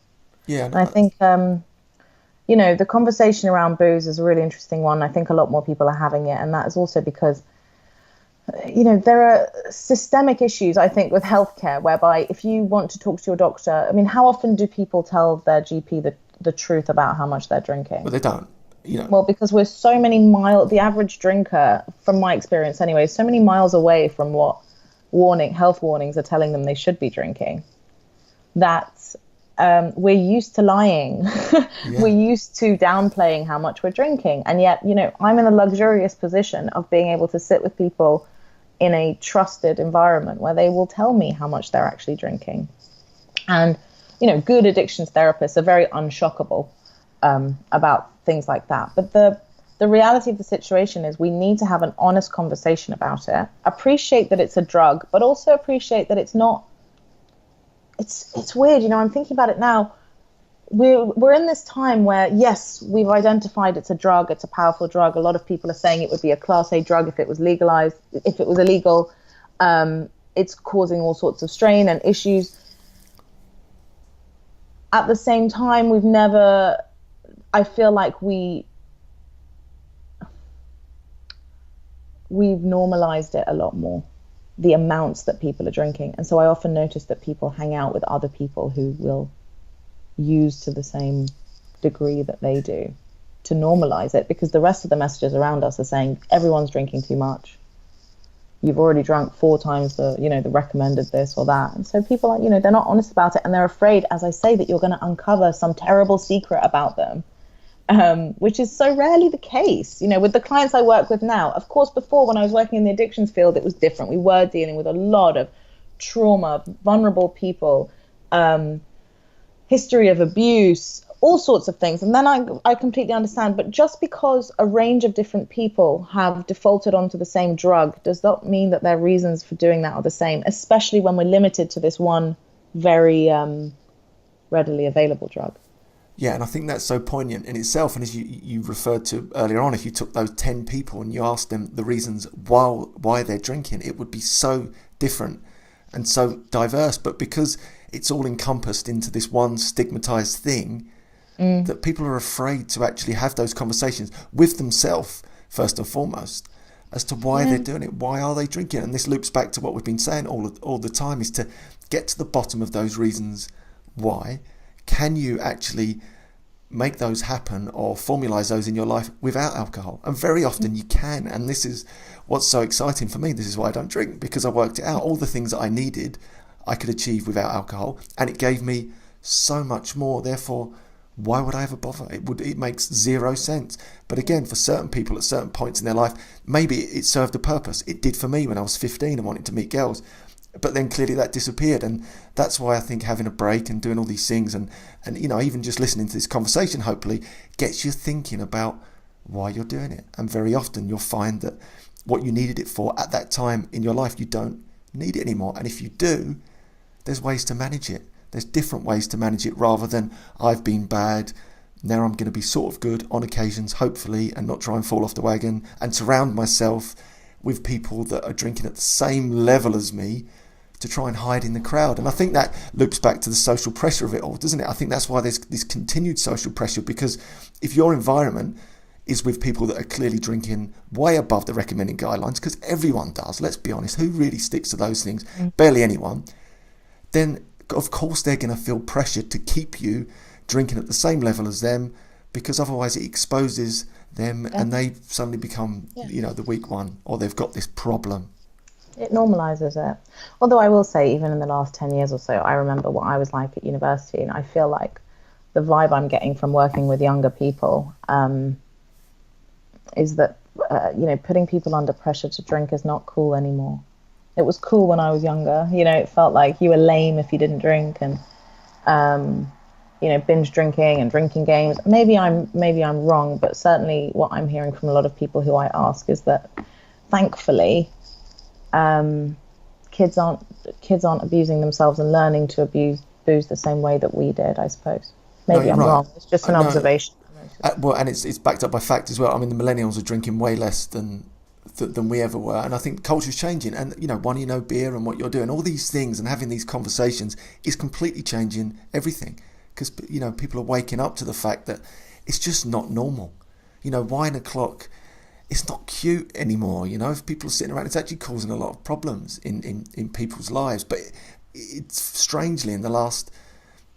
Yeah. And I think, the conversation around booze is a really interesting one. I think a lot more people are having it. And that is also because, there are systemic issues, I think, with healthcare, whereby if you want to talk to your doctor, how often do people tell their GP the truth about how much they're drinking? But they don't, Well, because we're so many miles, the average drinker, from my experience anyway, so many miles away from what health warnings are telling them they should be drinking, that we're used to lying. We're used to downplaying how much we're drinking. And yet, I'm in a luxurious position of being able to sit with people in a trusted environment where they will tell me how much they're actually drinking. And, good addictions therapists are very unshockable about things like that. But the reality of the situation is we need to have an honest conversation about it, appreciate that it's a drug, but also appreciate that it's not. It's weird, I'm thinking about it now. We're in this time where, yes, we've identified it's a drug, it's a powerful drug. A lot of people are saying it would be a Class A drug if it was legalized, if it was illegal. It's causing all sorts of strain and issues. At the same time, I feel like we've normalized it a lot more, the amounts that people are drinking. And so I often notice that people hang out with other people who will use to the same degree that they do to normalize it, because the rest of the messages around us are saying everyone's drinking too much. You've already drunk 4 times the recommended this or that. And so people are, they're not honest about it, and they're afraid, as I say, that you're going to uncover some terrible secret about them. Which is so rarely the case, with the clients I work with now. Of course, before, when I was working in the addictions field, it was different. We were dealing with a lot of trauma, vulnerable people, history of abuse, all sorts of things. And then I completely understand. But just because a range of different people have defaulted onto the same drug does not mean that their reasons for doing that are the same, especially when we're limited to this one very readily available drug. Yeah, and I think that's so poignant in itself. And as you referred to earlier on, if you took those 10 people and you asked them the reasons why they're drinking, it would be so different and so diverse. But because it's all encompassed into this one stigmatized thing, that people are afraid to actually have those conversations with themselves, first and foremost, as to why they're doing it. Why are they drinking? And this loops back to what we've been saying all the time, is to get to the bottom of those reasons why. Can you actually make those happen or formalize those in your life without alcohol? And very often you can. And this is what's so exciting for me. This is why I don't drink, because I worked it out. All the things that I needed, I could achieve without alcohol. And it gave me so much more. Therefore, why would I ever bother? It makes zero sense. But again, for certain people at certain points in their life, maybe it served a purpose. It did for me when I was 15 and wanted to meet girls. But then clearly that disappeared, and that's why I think having a break and doing all these things and even just listening to this conversation hopefully gets you thinking about why you're doing it. And very often you'll find that what you needed it for at that time in your life, you don't need it anymore. And if you do, there's ways to manage it. There's different ways to manage it, rather than I've been bad, now I'm going to be sort of good on occasions, hopefully, and not try and fall off the wagon and surround myself with people that are drinking at the same level as me to try and hide in the crowd. And I think that loops back to the social pressure of it all, doesn't it? I think that's why there's this continued social pressure, because if your environment is with people that are clearly drinking way above the recommended guidelines, because everyone does, let's be honest, who really sticks to those things? Barely anyone. Then of course they're going to feel pressured to keep you drinking at the same level as them, because otherwise it exposes them and they suddenly become the weak one, or they've got this problem. It normalizes it. Although I will say, even in the last 10 years or so, I remember what I was like at university, and I feel like the vibe I'm getting from working with younger people is that putting people under pressure to drink is not cool anymore. It was cool when I was younger. It felt like you were lame if you didn't drink, and binge drinking and drinking games. Maybe I'm wrong, but certainly what I'm hearing from a lot of people who I ask is that, thankfully, kids aren't abusing themselves and learning to abuse booze the same way that we did, I suppose. Maybe I'm wrong. It's just an observation. Well, and it's backed up by fact as well. I mean, the millennials are drinking way less than we ever were, and I think culture's changing. And beer and what you're doing, all these things, and having these conversations is completely changing everything, because people are waking up to the fact that it's just not normal. Wine o'clock, it's not cute anymore. If people are sitting around, it's actually causing a lot of problems in people's lives. But it's strangely, in the last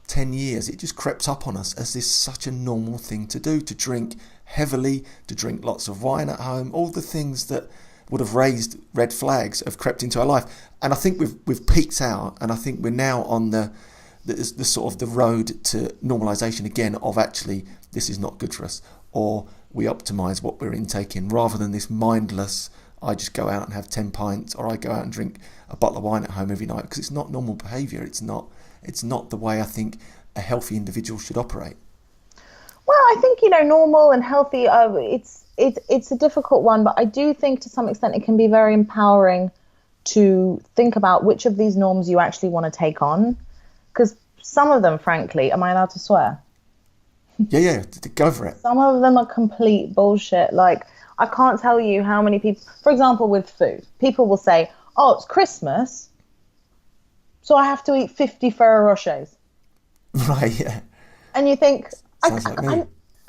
10 years, it just crept up on us as this such a normal thing to do, to drink heavily, to drink lots of wine at home, all the things that would have raised red flags, have crept into our life. And I think we've peaked out, and I think we're now on the sort of the road to normalisation again of actually this is not good for us, or we optimise what we're intaking rather than this mindless, I just go out and have 10 pints, or I go out and drink a bottle of wine at home every night, because it's not normal behaviour. It's not the way I think a healthy individual should operate. Well, I think, normal and healthy, it's a difficult one, but I do think to some extent it can be very empowering to think about which of these norms you actually want to take on. Because some of them, frankly, am I allowed to swear? Yeah, go for it. Some of them are complete bullshit. Like, I can't tell you how many people, for example, with food, people will say, oh, it's Christmas, so I have to eat 50 Ferrero Rochers. Right, yeah. And you think, I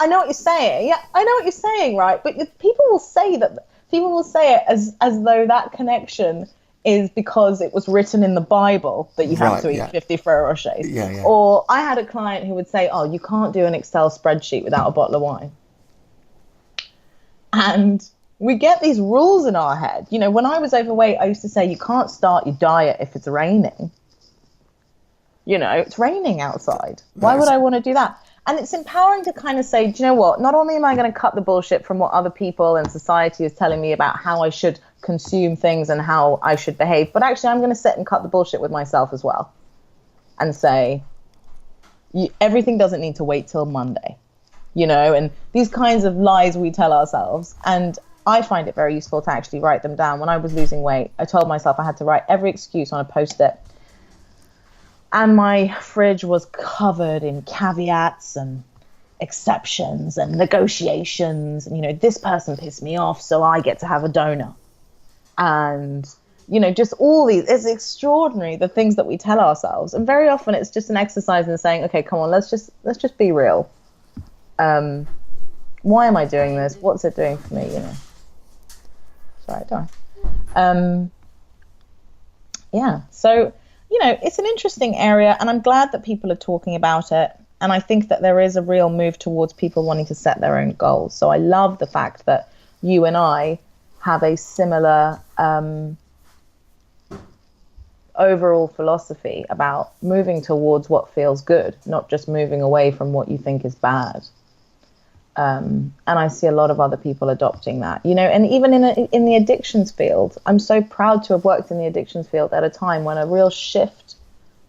know what you're saying. Yeah, I know what you're saying, right? But people will say it as though that connection is because it was written in the Bible that you have to eat 50 Ferrero Rochers. Yeah. Or I had a client who would say, oh, you can't do an Excel spreadsheet without a bottle of wine. And we get these rules in our head. When I was overweight, I used to say you can't start your diet if it's raining. It's raining outside. Why would I want to do that? And it's empowering to kind of say, do you know what? Not only am I going to cut the bullshit from what other people and society is telling me about how I should consume things and how I should behave, but actually I'm going to sit and cut the bullshit with myself as well and say, everything doesn't need to wait till Monday, and these kinds of lies we tell ourselves. And I find it very useful to actually write them down. When I was losing weight, I told myself I had to write every excuse on a Post-it. And my fridge was covered in caveats and exceptions and negotiations. And, this person pissed me off, so I get to have a donut. And, just all these, it's extraordinary, the things that we tell ourselves. And very often it's just an exercise in saying, okay, come on, let's just be real. Why am I doing this? What's it doing for me? Sorry, don't I? Yeah. So, it's an interesting area, and I'm glad that people are talking about it. And I think that there is a real move towards people wanting to set their own goals. So I love the fact that you and I have a similar overall philosophy about moving towards what feels good, not just moving away from what you think is bad. And I see a lot of other people adopting that, and even in the addictions field, I'm so proud to have worked in the addictions field at a time when a real shift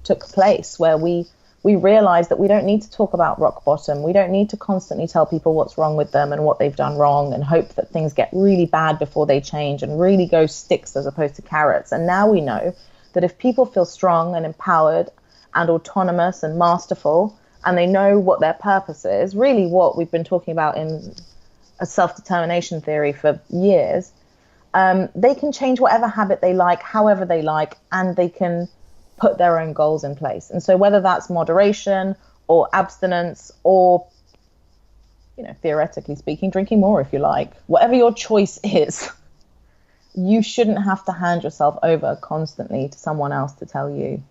took place, where we realized that we don't need to talk about rock bottom. We don't need to constantly tell people what's wrong with them and what they've done wrong and hope that things get really bad before they change and really go sticks as opposed to carrots. And now we know that if people feel strong and empowered and autonomous and masterful, and they know what their purpose is, really what we've been talking about in a self-determination theory for years, they can change whatever habit they like, however they like, and they can put their own goals in place. And so whether that's moderation or abstinence or, theoretically speaking, drinking more if you like, whatever your choice is, you shouldn't have to hand yourself over constantly to someone else to tell you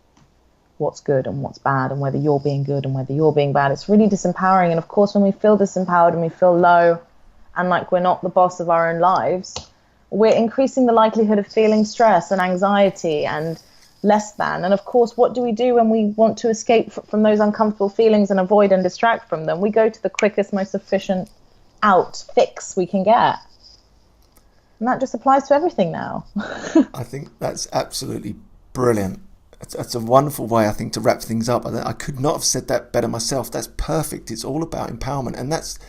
what's good and what's bad and whether you're being good and whether you're being bad. It's really disempowering. And of course, when we feel disempowered and we feel low and like we're not the boss of our own lives, we're increasing the likelihood of feeling stress and anxiety and less than. And of course, what do we do when we want to escape from those uncomfortable feelings and avoid and distract from them? We go to the quickest, most efficient fix we can get. And that just applies to everything now. I think that's absolutely brilliant. That's a wonderful way, I think, to wrap things up. I could not have said that better myself. That's perfect. It's all about empowerment. And that's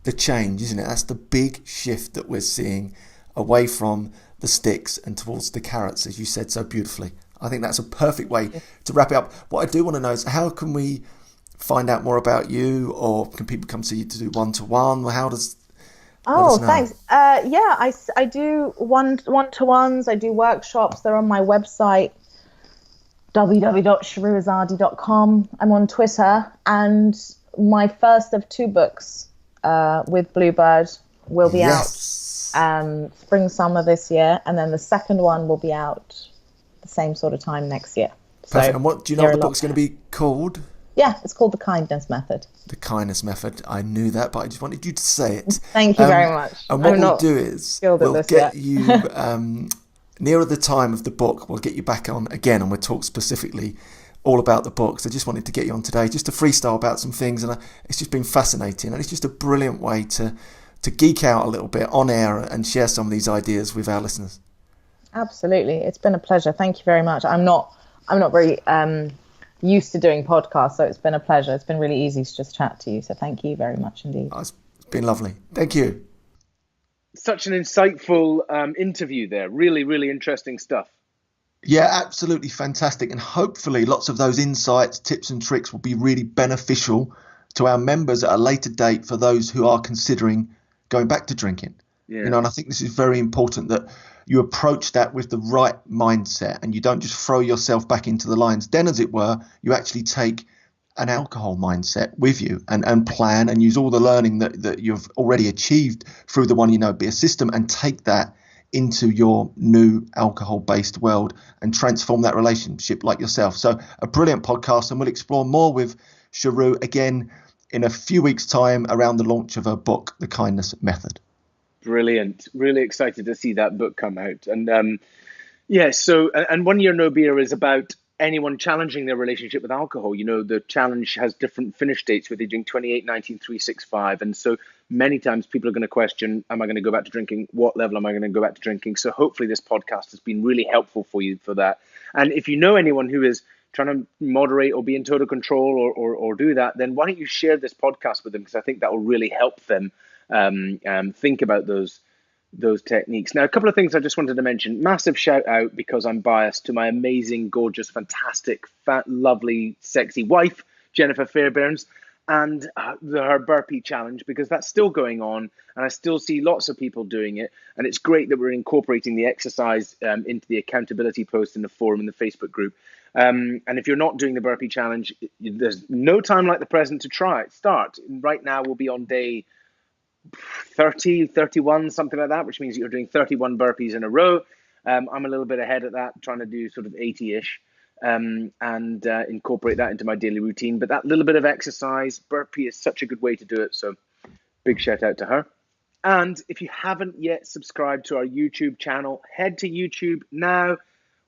the change, isn't it? That's the big shift that we're seeing away from the sticks and towards the carrots, as you said so beautifully. I think that's a perfect way to wrap it up. What I do want to know is, how can we find out more about you, or can people come see you to do one-to-one? How does... Oh, thanks. I do one-to-ones. I do workshops. They're on my website, www.shahrooizadi.com. I'm on Twitter, and my first of 2 books with Bluebird will be out spring, summer this year, and then the second one will be out the same sort of time next year. Perfect. So and what do you know what the book's going to be called? Yeah, it's called the kindness method. The kindness method. I knew that, but I just wanted you to say it. Thank you very much. And what we'll do is we'll get you nearer the time of the book. We'll get you back on again, and we'll talk specifically all about the books. I just wanted to get you on today, just to freestyle about some things, and it's just been fascinating, and it's just a brilliant way to geek out a little bit on air and share some of these ideas with our listeners. Absolutely, it's been a pleasure. Thank you very much. I'm not very used to doing podcasts, so it's been a pleasure. It's been really easy to just chat to you. So thank you very much indeed. Oh, it's been lovely. Thank you. Such an insightful interview there. Really, really interesting stuff. Yeah, absolutely fantastic. And hopefully lots of those insights, tips and tricks will be really beneficial to our members at a later date for those who are considering going back to drinking. Yeah. You know, and I think this is very important that you approach that with the right mindset and you don't just throw yourself back into the lion's den, as it were. You actually take an alcohol mindset with you and plan and use all the learning that you've already achieved through the One Year No Beer system and take that into your new alcohol-based world and transform that relationship like yourself. So a brilliant podcast, and we'll explore more with Shahroo again in a few weeks' time around the launch of her book, The Kindness Method. Brilliant. Really excited to see that book come out. And and One Year No Beer is about anyone challenging their relationship with alcohol. You know, the challenge has different finish dates, whether you're doing 28, 19, 3, 6, 5. And so many times people are going to question, am I going to go back to drinking? What level am I going to go back to drinking? So hopefully this podcast has been really helpful for you for that. And if you know anyone who is trying to moderate or be in total control or do that, then why don't you share this podcast with them? Because I think that will really help them think about those techniques. Now, a couple of things I just wanted to mention. Massive shout out, because I'm biased, to my amazing, gorgeous, fantastic, fat, lovely, sexy wife, Jennifer Fairbairns, and her burpee challenge, because that's still going on and I still see lots of people doing it. And it's great that we're incorporating the exercise into the accountability post in the forum in the Facebook group. And if you're not doing the burpee challenge, there's no time like the present to try it. Start. Right now we'll be on day 30, 31, something like that, which means you're doing 31 burpees in a row. I'm a little bit ahead of that, trying to do sort of 80-ish and incorporate that into my daily routine. But that little bit of exercise, burpee, is such a good way to do it. So big shout out to her. And if you haven't yet subscribed to our YouTube channel, head to YouTube now,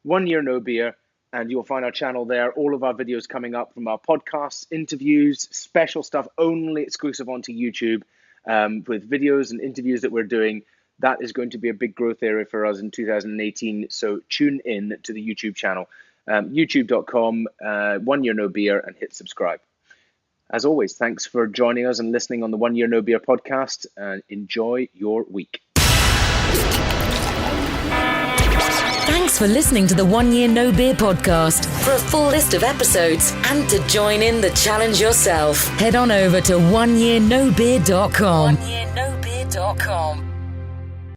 1 Year No Beer, and you'll find our channel there. All of our videos coming up from our podcasts, interviews, special stuff only exclusive onto YouTube. With videos and interviews that we're doing. That is going to be a big growth area for us in 2018. So tune in to the YouTube channel, youtube.com, 1 Year No Beer, and hit subscribe. As always, thanks for joining us and listening on the 1 Year No Beer podcast. Enjoy your week. Thanks for listening to the 1 Year No Beer podcast. For a full list of episodes and to join in the challenge yourself, head on over to oneyearnobeer.com. oneyearnobeer.com.